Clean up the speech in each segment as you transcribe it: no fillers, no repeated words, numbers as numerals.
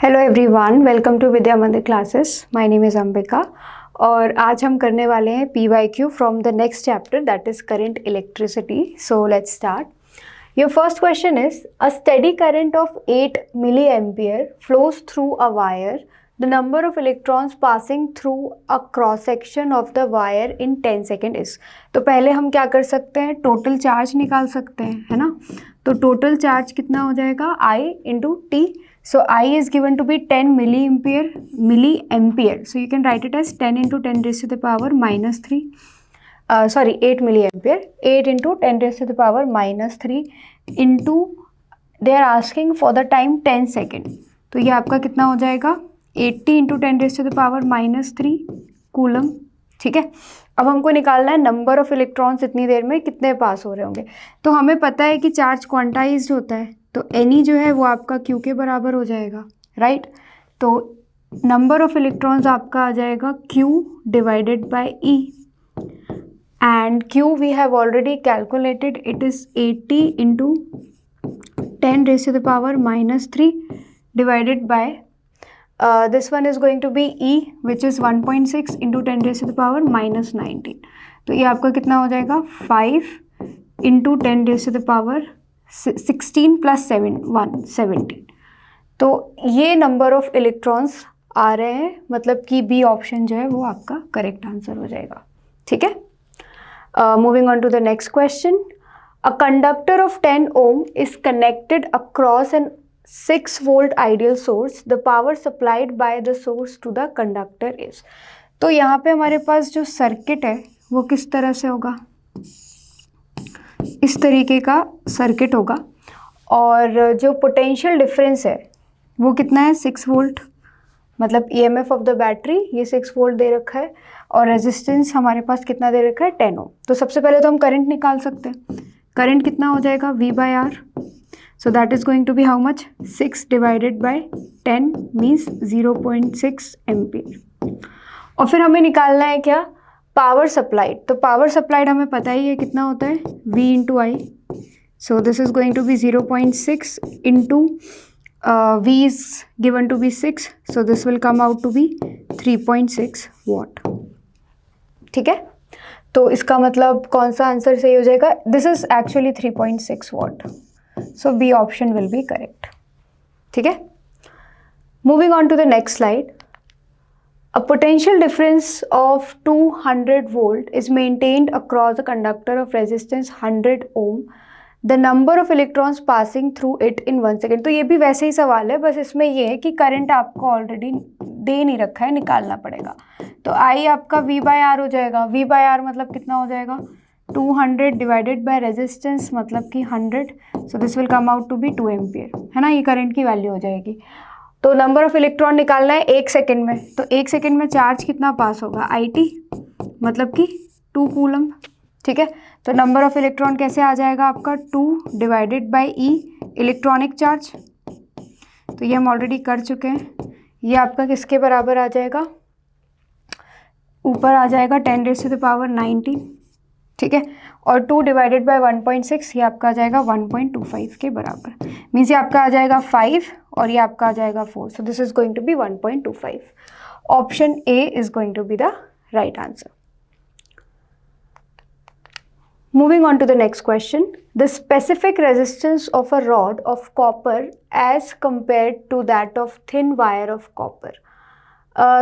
Hello everyone, welcome to Vidya Mandir classes. My name is Ambika और आज हम करने वाले हैं PYQ from the next chapter that is current electricity. So let's start. Your first question is a steady current of 8 milli ampere flows through a wire. The number of electrons passing through a cross section of the wire in 10 second is. तो पहले हम क्या कर सकते हैं, total charge निकाल सकते हैं, है ना। तो टोटल चार्ज कितना हो जाएगा, I into T. So I is given to be 10 milliampere. So you can write it as 10 into 10 raised to the power minus 3. 8 milliampere. 8 into 10 raised to the power minus 3 into they are asking for the time 10 second. तो ये आपका कितना हो जाएगा, 80 into 10 raised to the power minus 3 coulomb. ठीक है, अब हमको निकालना है नंबर ऑफ इलेक्ट्रॉन्स इतनी देर में कितने पास हो रहे होंगे। तो हमें पता है कि चार्ज क्वांटाइज्ड होता है, तो एनी जो है वो आपका क्यू के बराबर हो जाएगा, राइट। तो नंबर ऑफ इलेक्ट्रॉन्स आपका आ जाएगा Q divided by e, and Q we have already calculated, it is 80 into 10 raise to the power minus 3 divided by this one is going to be e which is 1.6 into 10 raise to the power minus 19। तो ये आपका कितना हो जाएगा, 5 into 10 raise to the power 16 plus 17। तो ये number of electrons आ रहे हैं, मतलब कि बी ऑप्शन जो है वो आपका करेक्ट आंसर हो जाएगा। ठीक है, moving on to the next question. A conductor of 10 ohm is connected across an 6 volt ideal source. The power supplied by the source to the conductor is. तो यहाँ पे हमारे पास जो सर्किट है वो किस तरह से होगा, इस तरीके का सर्किट होगा, और जो पोटेंशियल डिफरेंस है वो कितना है, 6 वोल्ट, मतलब EMF ऑफ द बैटरी ये 6 वोल्ट दे रखा है, और रेजिस्टेंस हमारे पास कितना दे रखा है, 10 ओम। तो सबसे पहले तो हम करंट निकाल सकते हैं। करंट कितना हो जाएगा, V by R. So that is going to be how much, 6 divided by 10 means 0.6 ampere. और फिर हमें निकालना है क्या, पावर सप्लाइड। तो पावर सप्लाइड हमें पता ही है कितना होता है, V into I. So this is going to be 0.6 into V is given to be 6, so this will come out to be 3.6 watt. ठीक है, तो इसका मतलब कौन सा आंसर सही हो जाएगा, this is actually 3.6 watt. So B option will be correct. ठीक है, moving on to the next slide. A potential difference of 200 volt is maintained across a conductor of resistance 100 ohm. The number of electrons passing through it in 1 second. तो ये भी वैसे ही सवाल है, बस इसमें ये है कि करंट आपको ऑलरेडी दे नहीं रखा है, निकालना पड़ेगा। तो I आपका V बाय आर हो जाएगा। V बाय आर मतलब कितना हो जाएगा, 200 डिवाइडेड बाय रेजिस्टेंस मतलब कि 100। So this will come out to be 2 ampere, है ना, ये करंट की वैल्यू हो जाएगी। तो नंबर ऑफ इलेक्ट्रॉन निकालना है 1 सेकेंड में, तो 1 सेकेंड में चार्ज कितना पास होगा, IT मतलब कि 2 कूलम। ठीक है, तो नंबर ऑफ इलेक्ट्रॉन कैसे आ जाएगा आपका, 2 divided by E electronic charge. तो ये हम ऑलरेडी कर चुके हैं। ये आपका किसके बराबर आ जाएगा, ऊपर आ जाएगा 10 रेज़ टू द पावर 19। ठीक है, और 2 डिवाइडेड बाय 1.6 ये आपका आ जाएगा 1.25 के बराबर। मीन्स ये आपका आ जाएगा 5 और ये आपका आ जाएगा 4। So this is going to be 1.25। Option A is going to be the right answer. Moving on to the next question. The specific resistance of a rod of copper as compared to that of thin wire of copper.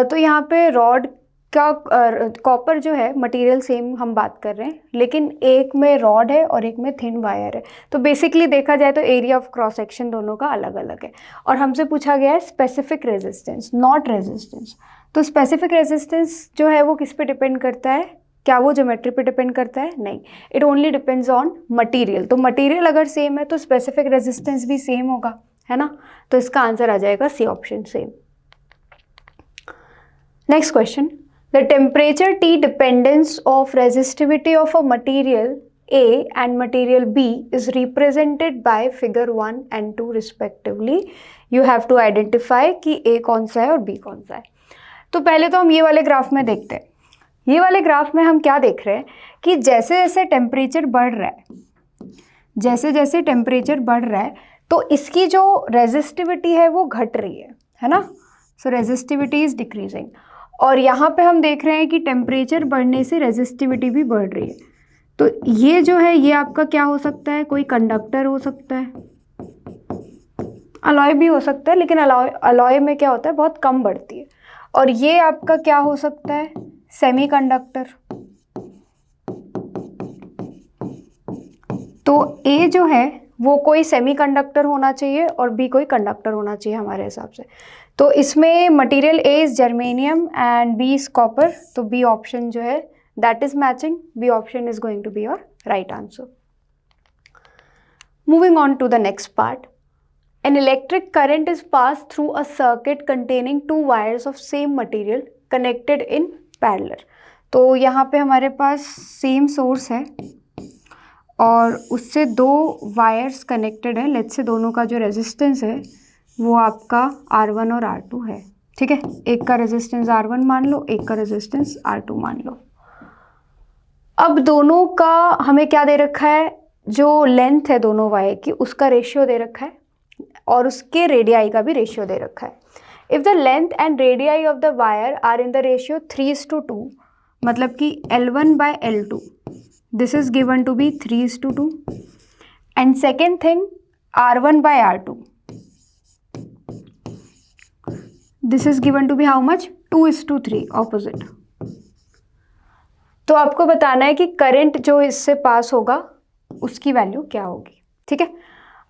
तो यहाँ पे rod का copper जो है material same हम बात कर रहे हैं, लेकिन एक में रॉड है और एक में थिन वायर है। तो बेसिकली देखा जाए तो एरिया ऑफ क्रॉस सेक्शन दोनों का अलग अलग है, और हमसे पूछा गया है स्पेसिफिक रेजिस्टेंस, नॉट रेजिस्टेंस। तो स्पेसिफिक रेजिस्टेंस जो है वो किस पे डिपेंड करता है, क्या वो ज्योमेट्री पे डिपेंड करता है, नहीं, it only depends on material. तो मटेरियल अगर सेम है तो स्पेसिफिक रेजिस्टेंस भी सेम होगा, है ना। तो इसका आंसर आ जाएगा C option, same. Next question. The temperature T dependence of resistivity of a material A and material B is represented by figure 1 and 2 respectively. You have to identify कि A कौन सा है और B कौन सा है। तो पहले तो हम ये वाले ग्राफ में देखते हैं। ये वाले ग्राफ में हम क्या देख रहे हैं कि जैसे जैसे टेम्परेचर बढ़ रहा है, जैसे जैसे टेम्परेचर बढ़ रहा है तो इसकी जो रेजिस्टिविटी है वो घट रही है है ना। सो रेजिस्टिविटी इज डिक्रीजिंग, और यहाँ पे हम देख रहे हैं कि टेम्परेचर बढ़ने से रेजिस्टिविटी भी बढ़ रही है। तो ये जो है ये आपका क्या हो सकता है, कोई कंडक्टर हो सकता है, अलॉय भी हो सकता है, लेकिन अलॉय में क्या होता है बहुत कम बढ़ती है। और ये आपका क्या हो सकता है, सेमीकंडक्टर। तो ए जो है वो कोई सेमीकंडक्टर होना चाहिए और बी कोई कंडक्टर होना चाहिए हमारे हिसाब से। तो इसमें material A is germanium and B is copper, तो बी ऑप्शन जो है that is matching, B option is going to be your right answer. Moving on to the next part, an electric current is passed through a circuit containing two wires of same material connected in parallel। तो यहाँ पे हमारे पास same source है और उससे दो wires connected है। Let's say दोनों का जो रेजिस्टेंस है वो आपका R1 और R2 है, ठीक है। एक का रेजिस्टेंस R1 मान लो, एक का रेजिस्टेंस R2 मान लो। अब दोनों का हमें क्या दे रखा है, जो लेंथ है दोनों वायर की उसका रेशियो दे रखा है और उसके रेडियाई का भी रेशियो दे रखा है। If the length and radii of the wire are in the ratio 3:2, मतलब कि L1/L2, this is given to be 3:2। And second thing R1/R2, this is given to be how much, 2:3 opposite. तो आपको बताना है कि करंट जो इससे पास होगा उसकी वैल्यू क्या होगी, ठीक है।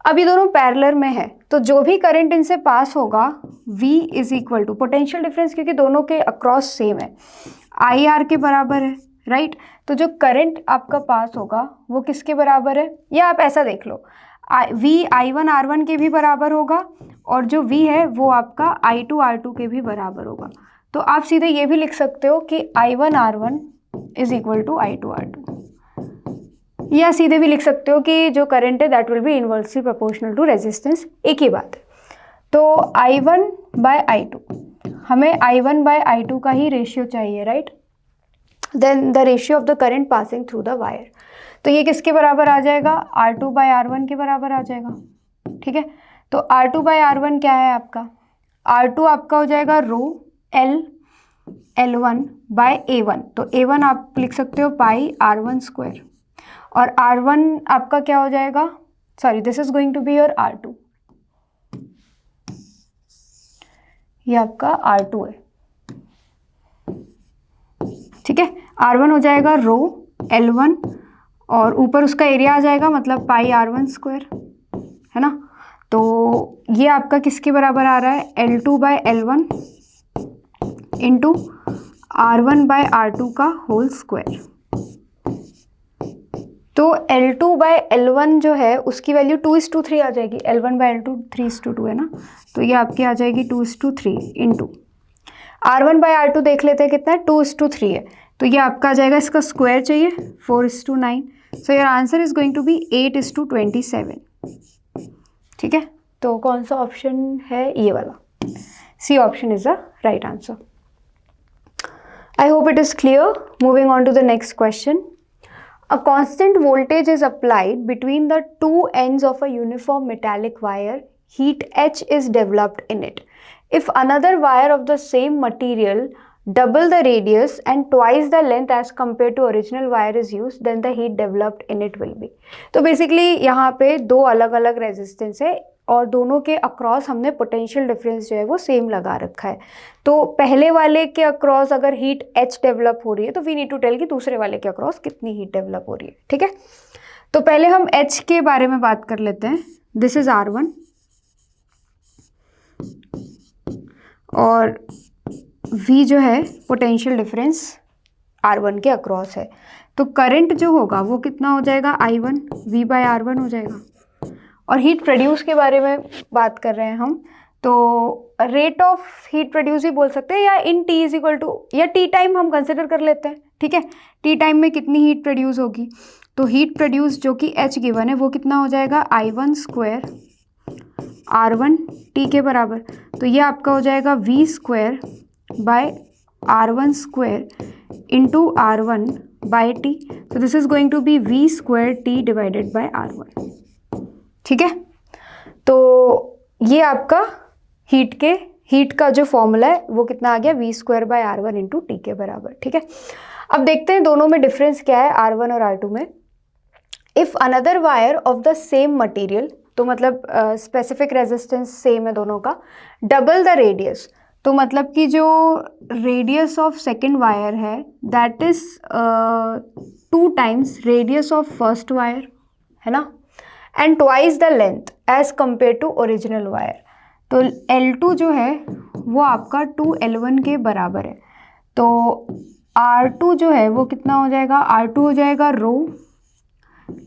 अब ये दोनों पैरेलल में है तो जो भी करंट इनसे पास होगा V is equal to potential difference, क्योंकि दोनों के अक्रॉस सेम है, IR के बराबर है, राइट। तो जो करंट आपका पास होगा वो किसके बराबर है, या आप ऐसा देख लो V I1 R1 के भी बराबर होगा और जो V है वो आपका I2 R2 के भी बराबर होगा। तो आप सीधे ये भी लिख सकते हो कि I1 R1 is equal to I2 R2, या सीधे भी लिख सकते हो कि जो करंट है that will be inversely proportional to resistance, एक ही बात है। तो I1/I2, हमें I1/I2 का ही रेशियो चाहिए, right. Then the ratio of the current passing through the wire, तो ये किसके बराबर आ जाएगा, R2/R1 के बराबर आ जाएगा, ठीक है। तो R2/R1 क्या है आपका, R2 आपका हो जाएगा रो L1/A1, तो A1 आप लिख सकते हो पाई R1², और R1 आपका क्या हो जाएगा, sorry this is going to be your R2, ये आपका R2 है, ठीक है। R1 हो जाएगा रो L1 और ऊपर उसका एरिया आ जाएगा, मतलब पाई R1², है ना। तो ये आपका किसके बराबर आ रहा है, L2/L1 इंटू R1/R2 का होल स्क्वायर। तो L2/L1 जो है उसकी वैल्यू 2:3 आ जाएगी, L1/L2 3:2 है ना, तो ये आपकी आ जाएगी 2:3 इंटू R1/R2 देख लेते हैं कितना है, 2:3 है, तो ये आपका आ जाएगा, इसका स्क्वायर चाहिए 4:9, so your answer is going to be 8:27, ठीक है। तो कौन सा ऑप्शन है, ये वाला, C option is the right answer. I hope it is clear. Moving on to the next question, a constant voltage is applied between the two ends of a uniform metallic wire. Heat H is developed in it. If another wire of the same material, double the radius and twice the length as compared to original wire is used, then the heat developed in it will be. तो basically यहाँ पे दो अलग अलग resistance है और दोनों के अक्रॉस हमने पोटेंशियल डिफरेंस जो है वो सेम लगा रखा है। तो पहले वाले के अक्रॉस अगर हीट H डेवलप हो रही है तो वी नीड टू टेल कि दूसरे वाले के अक्रॉस कितनी हीट डेवलप हो रही है, ठीक है। तो पहले हम H के बारे में बात कर लेते हैं। दिस इज R1 और V जो है पोटेंशियल डिफरेंस R1 के अक्रॉस है, तो करंट जो होगा वो कितना हो जाएगा, I1 V/R1 हो जाएगा। और हीट प्रोड्यूस के बारे में बात कर रहे हैं हम, तो रेट ऑफ हीट प्रोड्यूस ही बोल सकते हैं, या इन T इज इक्वल टू, या टी टाइम हम कंसिडर कर लेते हैं, ठीक है। टी टाइम में कितनी हीट प्रोड्यूस होगी, तो हीट प्रोड्यूस जो कि H गिवन है वो कितना हो जाएगा, I1² R1 T के बराबर, तो ये आपका हो जाएगा V²/R1² इंटू R1/T, तो this is going to be V²T divided by R1, ठीक है। तो ये आपका हीट के हीट का जो फॉर्मूला है वो कितना आ गया, v²/r1 इंटू टी के बराबर। ठीक है, अब देखते हैं दोनों में डिफरेंस क्या है R1 और R2 में। If another wire of the same material, तो मतलब स्पेसिफिक रेजिस्टेंस सेम है दोनों का, डबल द रेडियस, तो मतलब कि जो रेडियस ऑफ सेकेंड वायर है that is 2 times radius of first wire, है ना, and twice the length as compare to original wire. तो L2 जो है वो आपका 2L1 के बराबर है, तो R2 जो है वो कितना हो जाएगा, R2 हो जाएगा rho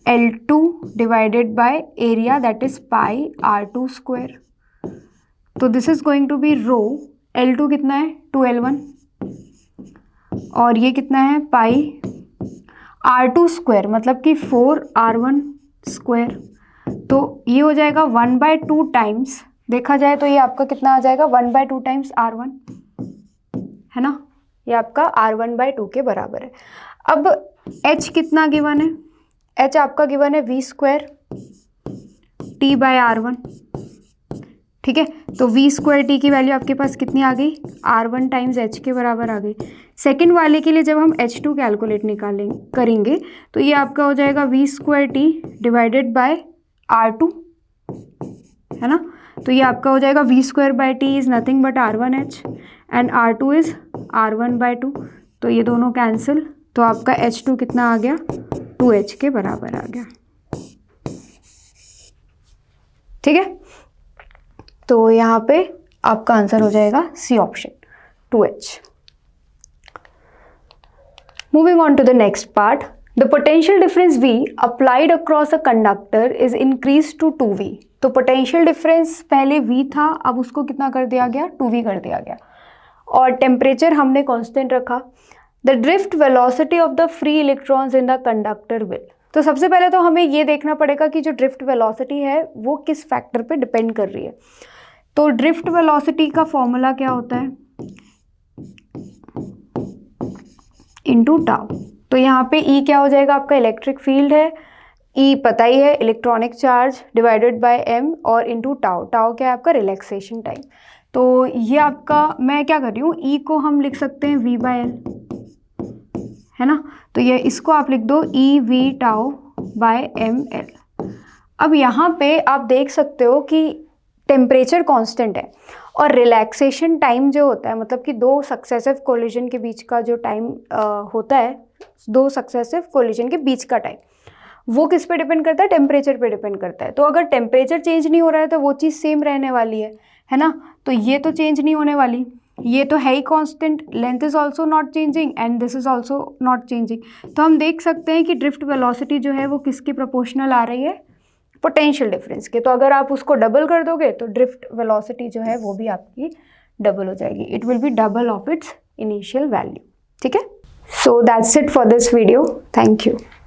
L2 divided by area that is pi R2 square. तो this is going to be rho L2 कितना है 2L1 और ये कितना है पाई R2 स्क्वायर मतलब कि 4R1 स्क्वायर। तो ये हो जाएगा 1/2 टाइम्स, देखा जाए तो ये आपका कितना आ जाएगा 1/2 टाइम्स R1, है ना, ये आपका R1/2 के बराबर है। अब H कितना गिवन है, H आपका गिवन है v² T/R1। ठीक है, तो v² T की वैल्यू आपके पास कितनी आ गई, R1 टाइम्स H के बराबर आ गई। सेकेंड वाले के लिए जब हम H2 कैलकुलेट करेंगे तो ये आपका हो जाएगा v² T divided by R2, है ना, तो ये आपका हो जाएगा v²/T is nothing but R1H and R2 is R1/2, तो ये दोनों कैंसिल, तो आपका H2 कितना आ गया 2H के बराबर आ गया। ठीक है, तो यहाँ पे आपका आंसर हो जाएगा C option 2H। Moving on to the next part, the potential difference V applied across a conductor is increase to 2V। तो पोटेंशियल डिफरेंस पहले V था, अब उसको कितना कर दिया गया 2V कर दिया गया, और टेम्परेचर हमने कांस्टेंट रखा। The drift velocity of the free electrons in the conductor will. तो सबसे पहले तो हमें ये देखना पड़ेगा कि जो ड्रिफ्ट वेलोसिटी है वो किस फैक्टर पे डिपेंड कर रही है। तो ड्रिफ्ट वेलोसिटी का फॉर्मूला क्या होता है, इनटू टाउ। तो यहाँ पे E क्या हो जाएगा, आपका इलेक्ट्रिक फील्ड है, E पता ही है, electronic charge divided by m और इनटू टाउ। टाउ क्या है आपका रिलैक्सेशन टाइम। तो ये आपका, मैं क्या कर रही हूँ, E को हम लिख सकते हैं V/L, है ना, तो ये इसको आप लिख दो EV/τ/mL। अब यहाँ पे आप देख सकते हो कि टेम्परेचर कांस्टेंट है और रिलैक्सेशन टाइम जो होता है, मतलब कि दो सक्सेसिव कोलिजन के बीच का जो टाइम होता है, दो सक्सेसिव कोलिजन के बीच का टाइम, वो किस पे डिपेंड करता है, टेम्परेचर पे डिपेंड करता है। तो अगर टेम्परेचर चेंज नहीं हो रहा है तो वो चीज़ सेम रहने वाली है ना, तो ये तो चेंज नहीं होने वाली, ये तो है ही constant, length is also not changing and this is also not changing. तो हम देख सकते हैं कि ड्रिफ्ट वेलोसिटी जो है वो किसके प्रोपोर्शनल आ रही है, पोटेंशियल डिफरेंस के। तो अगर आप उसको डबल कर दोगे तो ड्रिफ्ट वेलोसिटी जो है वो भी आपकी डबल हो जाएगी, it will be double of its initial value. ठीक है, so that's it for this video, thank you.